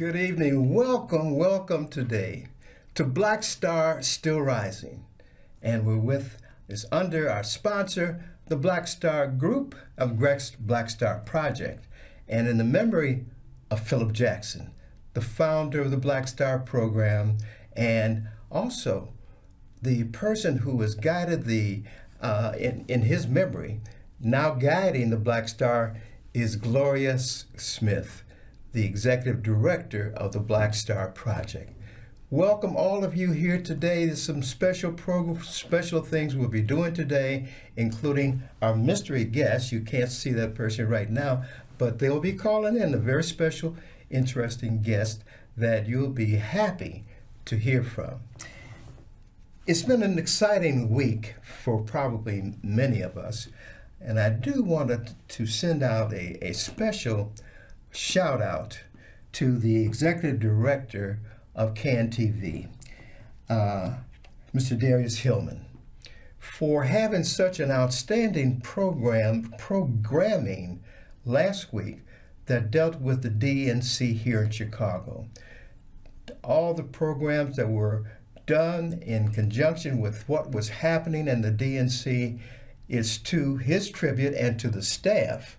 Good evening. Welcome today to Black Star Still Rising. And is under our sponsor, the Black Star Group of Black Star Project. And in the memory of Philip Jackson, the founder of the Black Star program, and also the person who has guided in his memory, now guiding the Black Star, is Gloria Smith, the executive director of the Black Star Project. Welcome all of you here today. There's some special things we'll be doing today, including our mystery guest. You can't see that person right now, but they'll be calling in a very special, interesting guest that you'll be happy to hear from. It's been an exciting week for probably many of us, and I do want to send out a special shout out to the executive director of CAN TV, Mr. Darius Hillman, for having such an outstanding programming last week that dealt with the DNC here in Chicago. All the programs that were done in conjunction with what was happening in the DNC is to his tribute and to the staff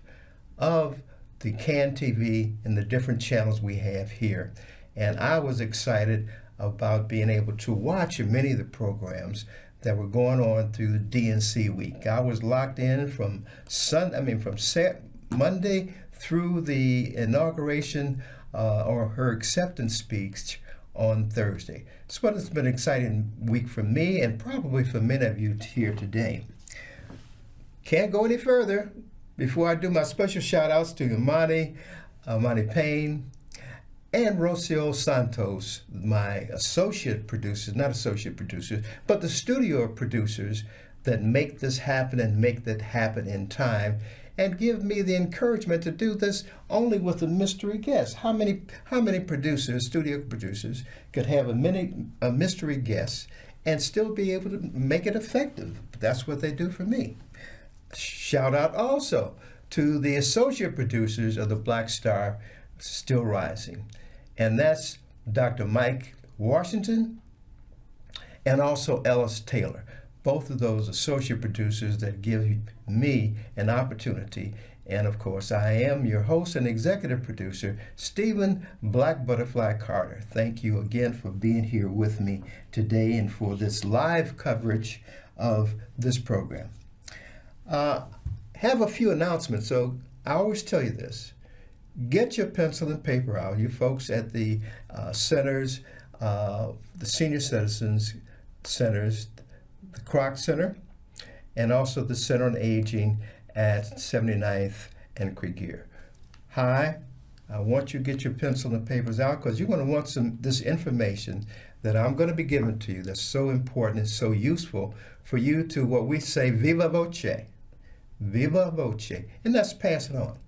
of the CAN TV and the different channels we have here. And I was excited about being able to watch many of the programs that were going on through the DNC week. I was locked in from Monday through the inauguration or her acceptance speech on Thursday. So it's been an exciting week for me and probably for many of you here today. Can't go any further before I do my special shout outs to Imani Payne, and Rocio Santos, my associate producers, not associate producers, but the studio producers that make this happen and make that happen in time and give me the encouragement to do this only with a mystery guest. How many producers, studio producers, could have a mystery guest and still be able to make it effective? That's what they do for me. Shout out also to the associate producers of the Black Star Still Rising. And that's Dr. Mike Washington and also Ellis Taylor, both of those associate producers that give me an opportunity. And of course, I am your host and executive producer, Stephen Black Butterfly Carter. Thank you again for being here with me today and for this live coverage of this program. Have a few announcements. So I always tell you this. Get your pencil and paper out, you folks at the centers, the senior citizens centers, the Kroc Center, and also the Center on Aging at 79th and Krieger. Hi, I want you to get your pencil and papers out because you're going to want this information that I'm going to be giving to you that's so important and so useful for you to, what we say, viva voce, and that's pass it on.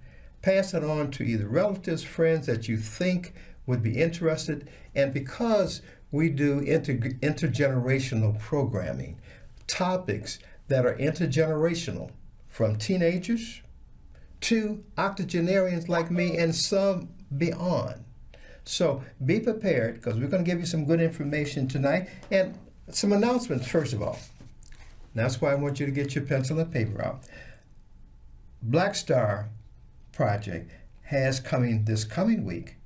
Pass it on to either relatives, friends that you think would be interested. And because we do intergenerational programming, topics that are intergenerational, from teenagers to octogenarians like me and some beyond. So be prepared because we're going to give you some good information tonight and some announcements first of all. That's why I want you to get your pencil and paper out. Black Star Project has this coming week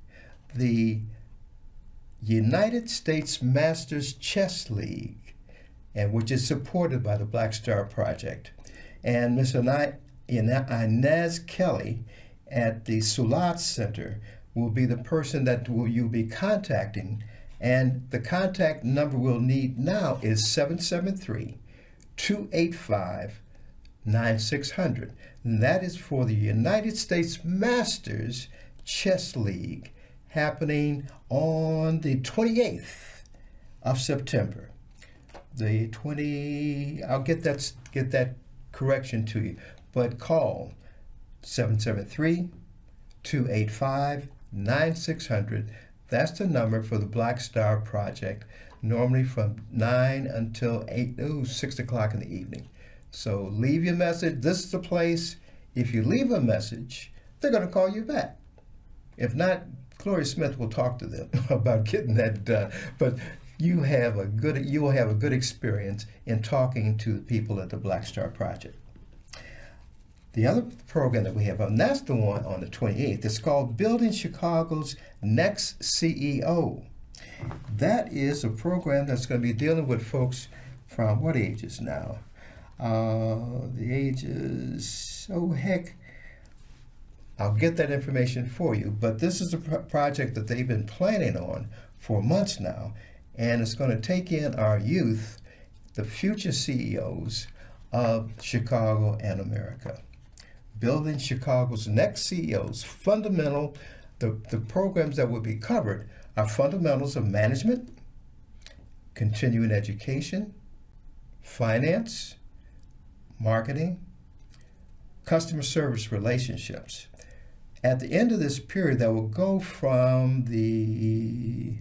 the United States Masters Chess League, and which is supported by the Black Star Project. And Ms. Inez Kelly at the Sulat Center will be the person that you'll be contacting, and the contact number we'll need now is 773-285-9600. And that is for the United States Masters Chess League happening on the 28th of September. I'll get that correction to you, but call 773-285-9600. That's the number for the Black Star Project, normally from 9 until 6 o'clock in the evening. So leave your message. This is the place. If you leave a message, they're going to call you back. If not, Gloria Smith will talk to them about getting that done. But you will have a good experience in talking to the people at the Black Star Project. The other program that we have, and that's the one on the 28th, it's called Building Chicago's Next CEO. That is a program that's going to be dealing with folks from what ages now? The ages, oh heck, I'll get that information for you, but this is a project that they've been planning on for months now, and it's going to take in our youth, the future CEOs of Chicago and America. Building Chicago's next CEOs, the programs that will be covered are fundamentals of management, continuing education, finance, marketing, customer service relationships. At the end of this period, that will go from the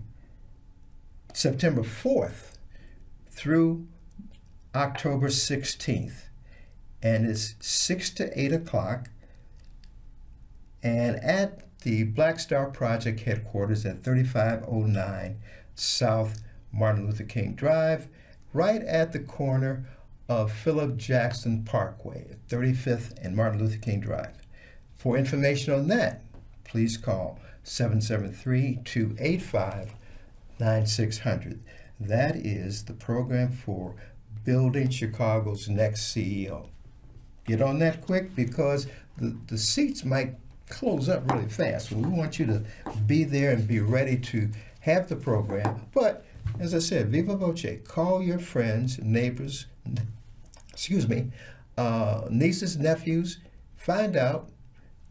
September 4th through October 16th. And it's 6 to 8 o'clock. And at the Black Star Project headquarters at 3509 South Martin Luther King Drive, right at the corner of Philip Jackson Parkway at 35th and Martin Luther King Drive. For information on that, please call 773-285-9600. That is the program for Building Chicago's Next CEO. Get on that quick because the seats might close up really fast. We want you to be there and be ready to have the program. But as I said, viva voce, call your friends, neighbors, nieces, nephews, find out,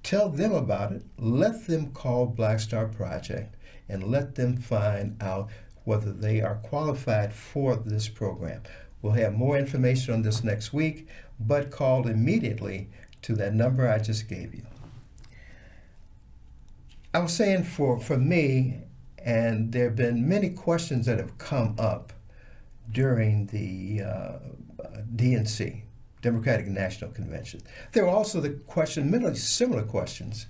tell them about it, let them call Black Star Project and let them find out whether they are qualified for this program. We'll have more information on this next week, but call immediately to that number I just gave you. I was saying for me, and there have been many questions that have come up during the DNC, Democratic National Convention. There were also many similar questions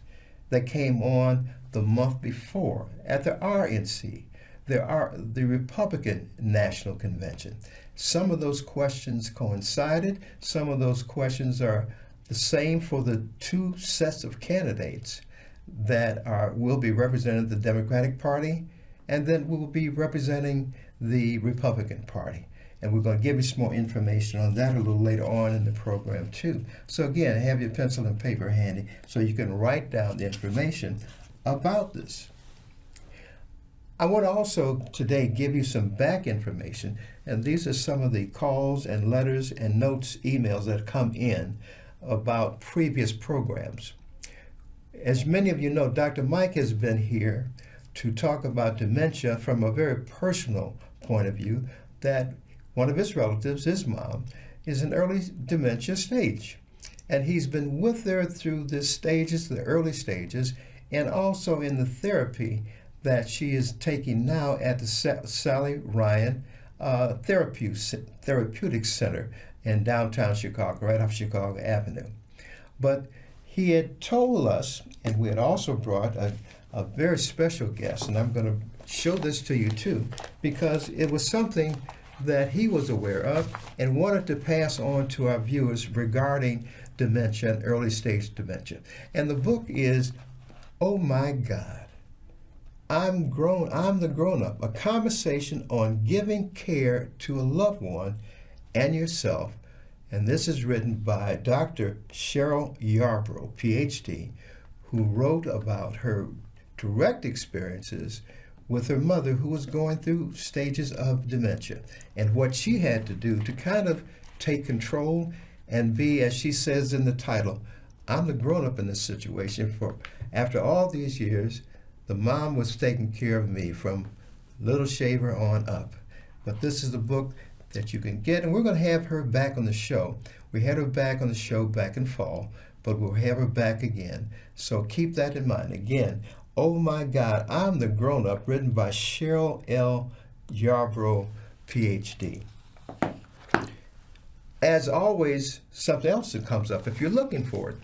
that came on the month before at the RNC, the Republican National Convention. Some of those questions coincided. Some of those questions are the same for the two sets of candidates that will be representing the Democratic Party and then will be representing the Republican Party. And we're going to give you some more information on that a little later on in the program too. So again, have your pencil and paper handy so you can write down the information about this. I want to also today give you some back information, and these are some of the calls and letters and notes, emails that come in about previous programs. As many of you know, Dr. Mike has been here to talk about dementia from a very personal point of view, that one of his relatives, his mom, is in early dementia stage. And he's been with her through the early stages, and also in the therapy that she is taking now at the Sally Ryan Therapeutic Center in downtown Chicago, right off Chicago Avenue. But he had told us, and we had also brought a very special guest, and I'm going to show this to you too, because it was something that he was aware of and wanted to pass on to our viewers regarding dementia and early stage dementia. And the book is, Oh My God, I'm the grown-up, a conversation on giving care to a loved one and yourself. And this is written by Dr. Cheryl Yarbrough, PhD, who wrote about her direct experiences with her mother who was going through stages of dementia and what she had to do to kind of take control and be, as she says in the title, I'm the grown-up in this situation. For after all these years, the mom was taking care of me from little shaver on up. But this is the book that you can get, and we're going to have her back on the show. We had her back on the show back in fall, but we'll have her back again. So keep that in mind. Again, Oh My God, I'm the Grown-Up, written by Cheryl L. Yarbrough, PhD. As always, something else that comes up, if you're looking for it,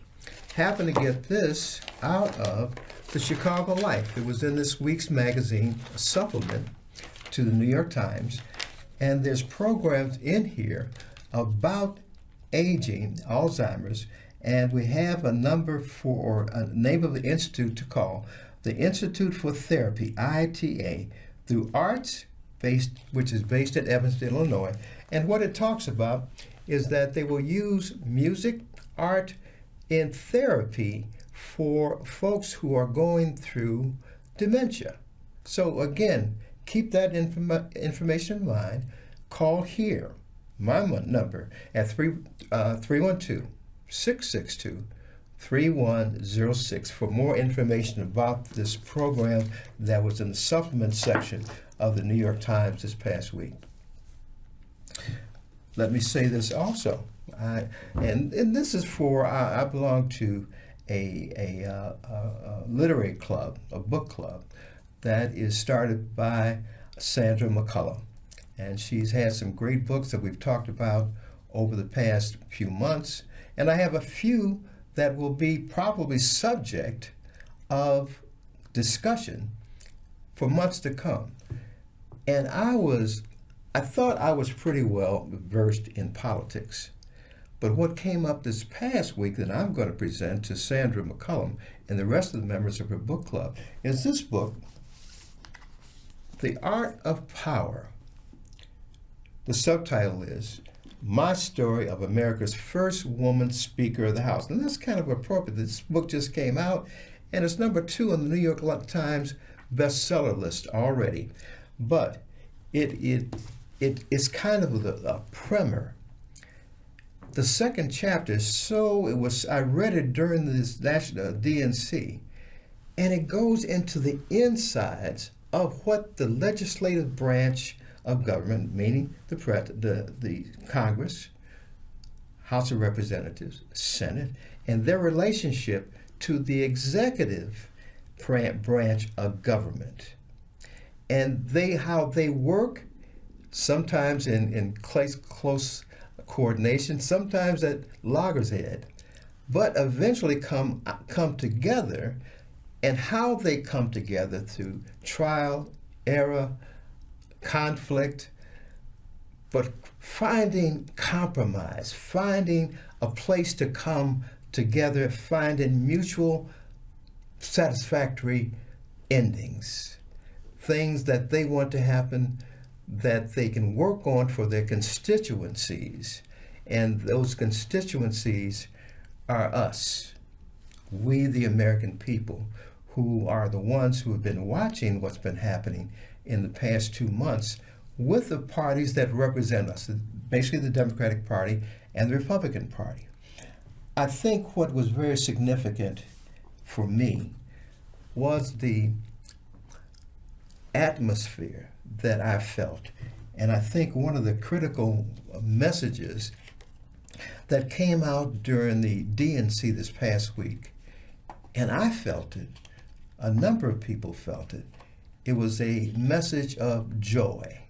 happen to get this out of the Chicago Life. It was in this week's magazine, a supplement to the New York Times, and there's programs in here about aging, Alzheimer's, and we have a number for a name of the institute to call, the Institute for Therapy, ITA, through arts, which is based at Evanston, Illinois. And what it talks about is that they will use music, art, in therapy for folks who are going through dementia. So again, keep that information in mind. Call here, my number, at 312-662-3106 for more information about this program that was in the supplement section of the New York Times this past week. Let me say this also, and this is for, I belong to a literary club, a book club, that is started by Sandra McCullum. And she's had some great books that we've talked about over the past few months. And I have a few that will be probably subject of discussion for months to come. And I thought I was pretty well versed in politics. But what came up this past week that I'm going to present to Sandra McCullum and the rest of the members of her book club is this book, The Art of Power. The subtitle is My Story of America's First Woman Speaker of the House. And that's kind of appropriate. This book just came out, and it's number 2 on the New York Times bestseller list already. But it's kind of a primer. The second chapter, I read it during this national DNC, and it goes into the insides of what the legislative branch of government, meaning the Congress, House of Representatives, Senate, and their relationship to the executive branch of government. And how they work, sometimes in close coordination, sometimes at loggerheads, but eventually come together, and how they come together through trial, error, conflict, but finding compromise, finding a place to come together, finding mutual satisfactory endings, things that they want to happen that they can work on for their constituencies. And those constituencies are us, we the American people, who are the ones who have been watching what's been happening in the past 2 months with the parties that represent us, basically the Democratic Party and the Republican Party. I think what was very significant for me was the atmosphere that I felt. And I think one of the critical messages that came out during the DNC this past week, and I felt it, a number of people felt it, it was a message of joy.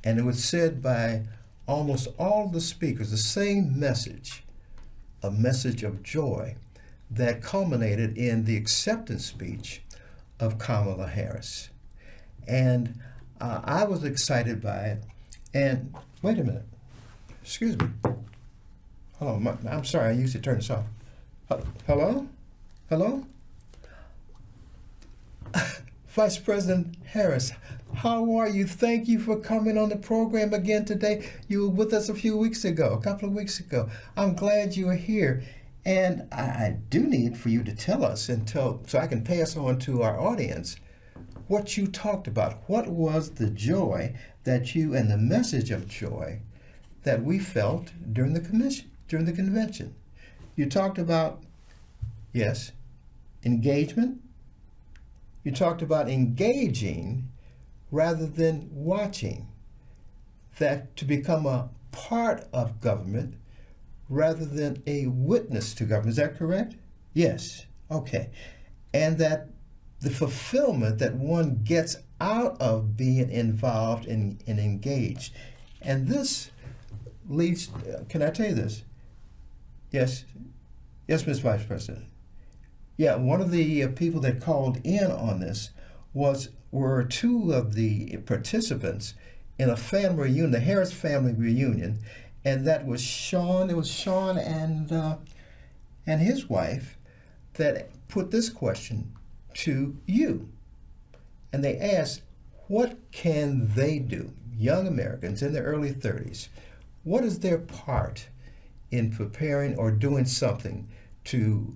And it was said by almost all the speakers, the same message, a message of joy that culminated in the acceptance speech of Kamala Harris. And I was excited by it. And wait a minute, excuse me. Hold on, I'm sorry, I usually turn this off. Hello? Hello? Vice President Harris, how are you? Thank you for coming on the program again today. You were with us a couple of weeks ago. I'm glad you are here. And I do need for you to tell us, so I can pass on to our audience, what you talked about. What was the joy that you, and the message of joy that we felt during the convention? You talked about, yes, engagement. You talked about engaging rather than watching, that to become a part of government rather than a witness to government. Is that correct? Yes. Okay. And that the fulfillment that one gets out of being involved and engaged. And this leads, can I tell you this? Yes. Yes, Ms. Vice President. Yeah, one of the people that called in on this were two of the participants in a family reunion, the Harris family reunion, and that was Sean. It was Sean and his wife that put this question to you, and they asked, "What can they do?" Young Americans in their early 30s, what is their part in preparing or doing something to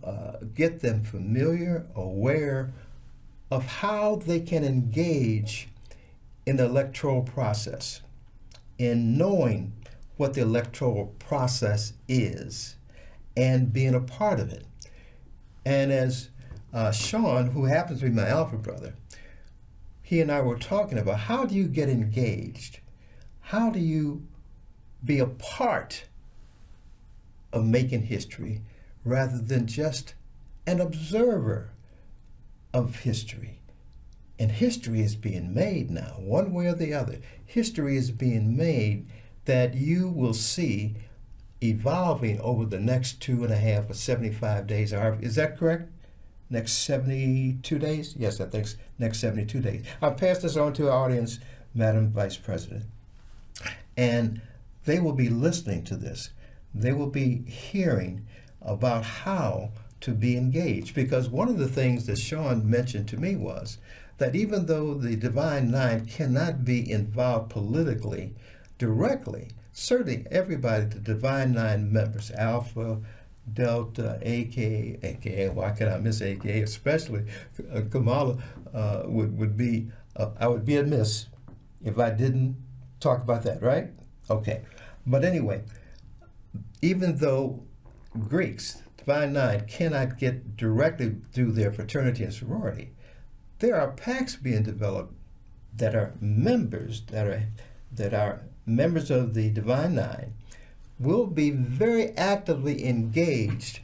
get them familiar, aware of how they can engage in the electoral process, in knowing what the electoral process is and being a part of it. And as Sean, who happens to be my alpha brother, he and I were talking about how do you get engaged? How do you be a part of making history rather than just an observer of history? And history is being made now, one way or the other. History is being made that you will see evolving over the next 2.5 or 75 days. Is that correct? Next 72 days? Yes, I think next 72 days. I'll pass this on to our audience, Madam Vice President. And they will be listening to this. They will be hearing about how to be engaged. Because one of the things that Sean mentioned to me was that even though the Divine Nine cannot be involved politically directly, certainly everybody, the Divine Nine members, Alpha, Delta, AKA, why can I miss AKA, especially Kamala, would be, I would be amiss if I didn't talk about that, right? Okay. But anyway, even though Greeks, Divine Nine, cannot get directly through their fraternity and sorority, there are pacts being developed that are members, that are members of the Divine Nine, will be very actively engaged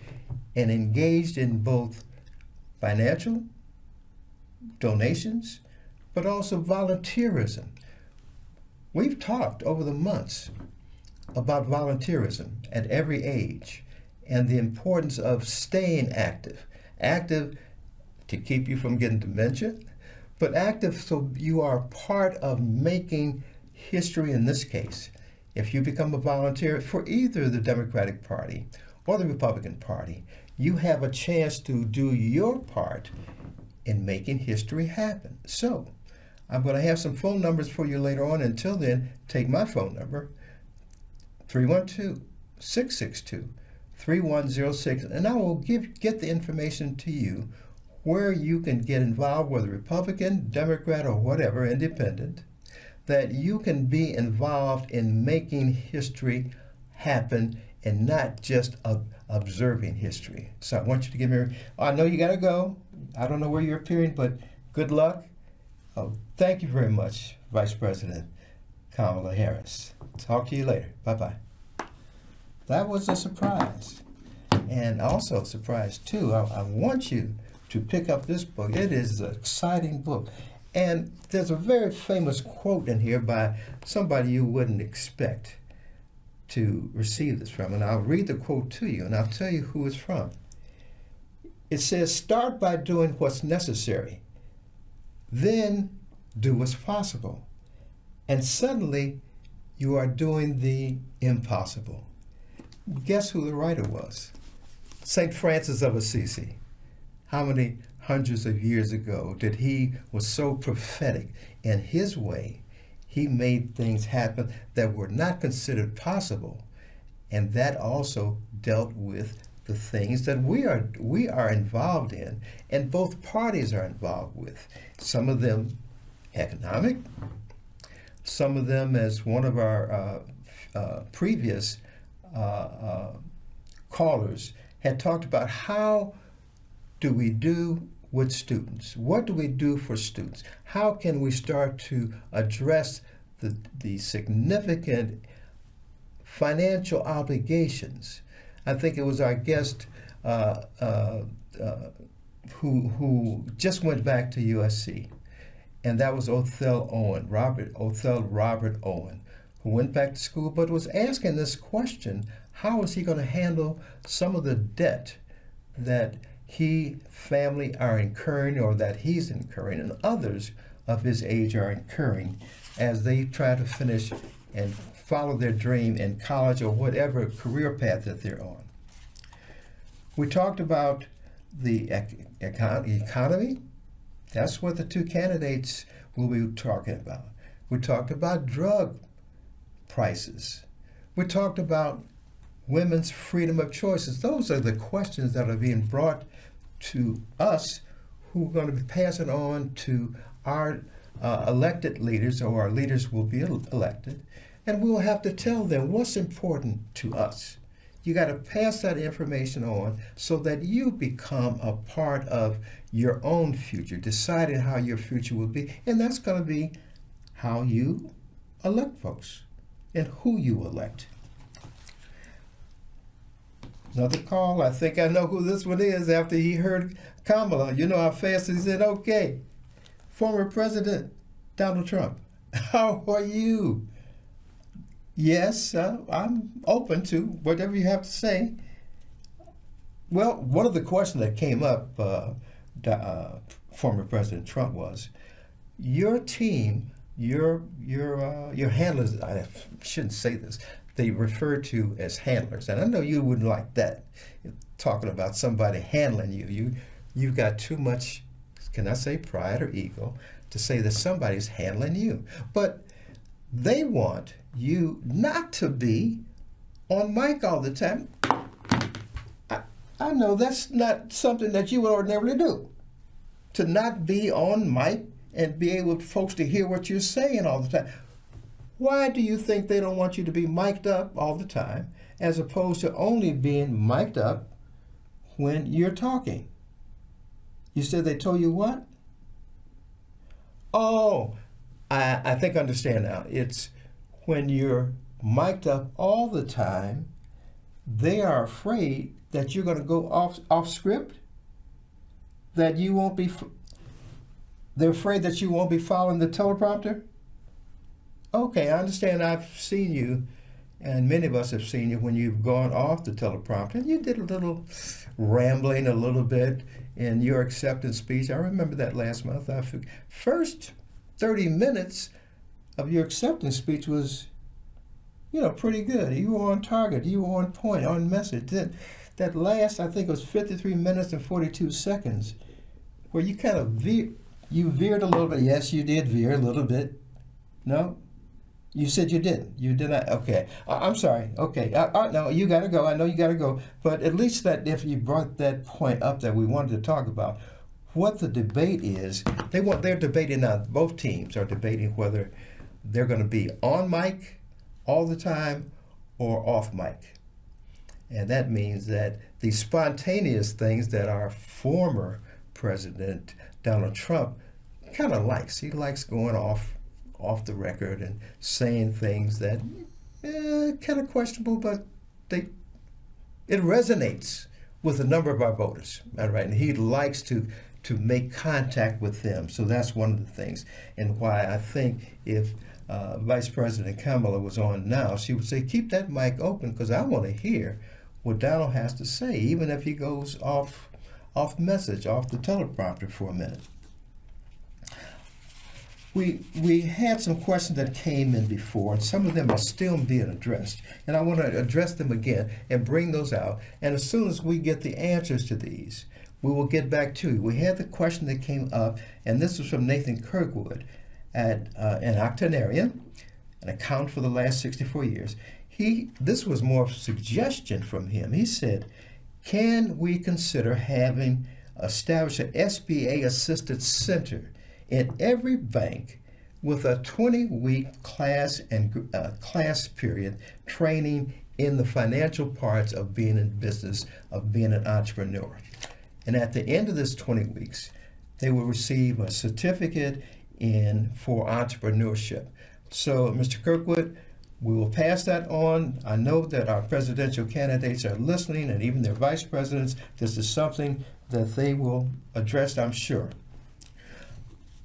in both financial donations, but also volunteerism. We've talked over the months about volunteerism at every age and the importance of staying active. Active to keep you from getting dementia, but active so you are part of making history in this case. If you become a volunteer for either the Democratic Party or the Republican Party, you have a chance to do your part in making history happen. So, I'm going to have some phone numbers for you later on. Until then, take my phone number, 312-662-3106, and I will get the information to you where you can get involved, whether Republican, Democrat, or whatever, independent, that you can be involved in making history happen and not just observing history. So I want you to give me, I know you got to go. I don't know where you're appearing, but good luck. Thank you very much, Vice President Kamala Harris. Talk to you later. Bye-bye. That was a surprise. And also a surprise, too. I want you to pick up this book. It is an exciting book. And there's a very famous quote in here by somebody you wouldn't expect to receive this from. And I'll read the quote to you, and I'll tell you who it's from. It says, "Start by doing what's necessary. Then do what's possible. And suddenly, you are doing the impossible." Guess who the writer was? St. Francis of Assisi. How many hundreds of years ago did he was so prophetic in his way? He made things happen that were not considered possible. And that also dealt with the things that we are involved in, and both parties are involved with. Some of them economic, some of them, as one of our previous callers had talked about, how do we do with students? What do we do for students? How can we start to address the significant financial obligations? I think it was our guest who just went back to USC, and that was Othell Robert Owen, who went back to school but was asking this question: how is he going to handle some of the debt that he, family are incurring, or that he's incurring, and others of his age are incurring as they try to finish and follow their dream in college or whatever career path that they're on. We talked about the economy. That's what the two candidates will be talking about. We talked about drug prices. We talked about women's freedom of choices. Those are the questions that are being brought to us, who are going to be passing on to our elected leaders, or our leaders will be elected, and we'll have to tell them what's important to us. You got to pass that information on so that you become a part of your own future, deciding how your future will be, and that's going to be how you elect folks and who you elect. Another call. I think I know who this one is after he heard Kamala. You know how fast he said, okay. Former President Donald Trump, how are you? Yes, I'm open to whatever you have to say. Well, one of the questions that came up, former President Trump, was your team, your handlers. I shouldn't say this. They refer to as handlers, and I know you wouldn't like that. Talking about somebody handling you, you've got too much. Can I say pride or ego to say that somebody's handling you? But they want you not to be on mic all the time. I know that's not something that you would ordinarily do, to not be on mic and be able for folks to hear what you're saying all the time. Why do you think they don't want you to be mic'd up all the time, as opposed to only being mic'd up when you're talking? You said they told you what? Oh, I think I understand now. It's when you're mic'd up all the time, they are afraid that you're going to go off script, that you won't be, they're afraid that you won't be following the teleprompter? Okay, I understand. I've seen you, and many of us have seen you when you've gone off the teleprompter, and you did a little rambling a little bit in your acceptance speech. I remember that last month. First 30 minutes of your acceptance speech was, pretty good. You were on target. You were on point, on message. Then that last, I think it was 53 minutes and 42 seconds, where you kind of veered a little bit. Yes, you did veer a little bit. No? You said you didn't. You did not. Okay. I'm sorry. Okay. No, you got to go. I know you got to go. But at least that if you brought that point up that we wanted to talk about, what the debate is, they're debating now. Both teams are debating whether they're going to be on mic all the time or off mic. And that means that the spontaneous things that our former President Donald Trump kind of likes. He likes going off the record and saying things that kind of questionable, but it resonates with a number of our voters, right? And he likes to make contact with them. So that's one of the things, and why I think if Vice President Kamala was on now, she would say, keep that mic open, because I want to hear what Donald has to say, even if he goes off message, off the teleprompter for a minute. We had some questions that came in before, and some of them are still being addressed. And I want to address them again and bring those out. And as soon as we get the answers to these, we will get back to you. We had the question that came up, and this was from Nathan Kirkwood at an octogenarian, an account for the last 64 years. This was more of a suggestion from him. He said, can we consider having established an SBA-assisted center in every bank with a 20-week class period training in the financial parts of being in business, of being an entrepreneur? And at the end of this 20 weeks, they will receive a certificate for entrepreneurship. So, Mr. Kirkwood, we will pass that on. I know that our presidential candidates are listening, and even their vice presidents. This is something that they will address, I'm sure.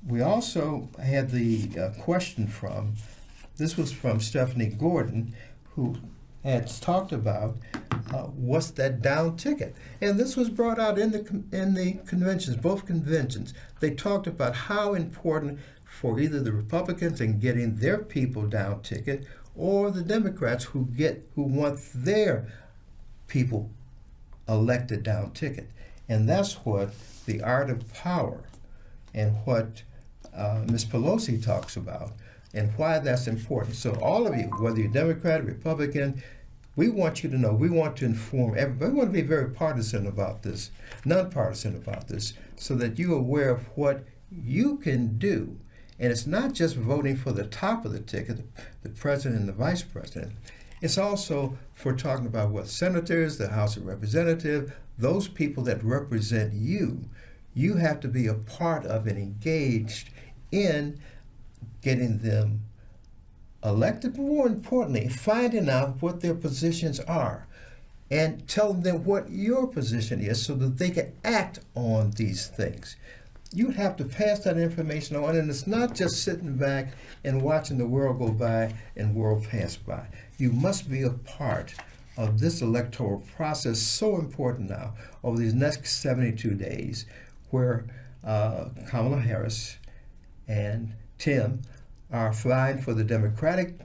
We also had the question this was from Stephanie Gordon, who had talked about what's that down ticket? And this was brought out in the conventions, both conventions. They talked about how important for either the Republicans in getting their people down ticket or the Democrats who want their people elected down ticket. And that's what the art of power and what Ms. Pelosi talks about and why that's important. So all of you, whether you're Democrat, Republican, we want you to know, we want to inform everybody. We want to be very partisan about this, nonpartisan about this, so that you're aware of what you can do. And it's not just voting for the top of the ticket, the president and the vice president. It's also for talking about what senators, the House of Representatives, those people that represent you. You have to be a part of and engaged in getting them elected, but more importantly, finding out what their positions are and telling them what your position is so that they can act on these things. You have to pass that information on, and it's not just sitting back and watching the world go by and world pass by. You must be a part of this electoral process, so important now, over these next 72 days, where Kamala Harris and Tim are flying for the Democratic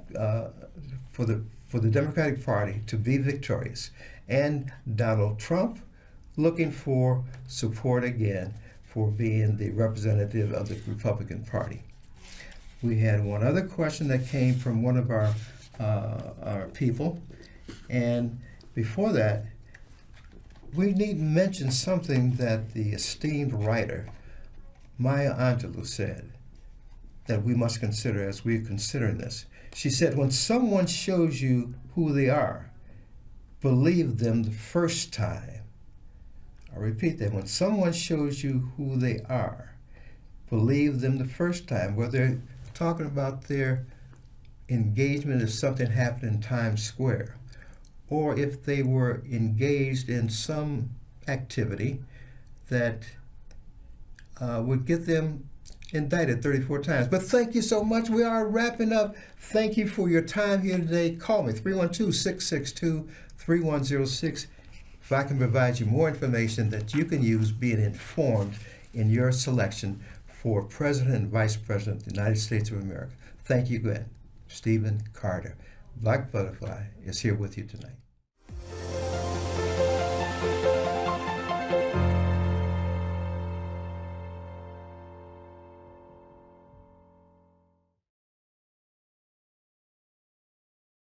for the Democratic Party to be victorious, and Donald Trump looking for support again for being the representative of the Republican Party. We had one other question that came from one of our people, and before that, we need to mention something that the esteemed writer Maya Angelou said that we must consider as we're considering this. She said, when someone shows you who they are, believe them the first time. I repeat that. When someone shows you who they are, believe them the first time. Whether they're talking about their engagement if something happened in Times Square, or if they were engaged in some activity that would get them indicted 34 times. But thank you so much. We are wrapping up. Thank you for your time here today. Call me, 312-662-3106. If I can provide you more information that you can use being informed in your selection for President and Vice President of the United States of America. Thank you again. Stephen Carter, Black Butterfly, is here with you tonight.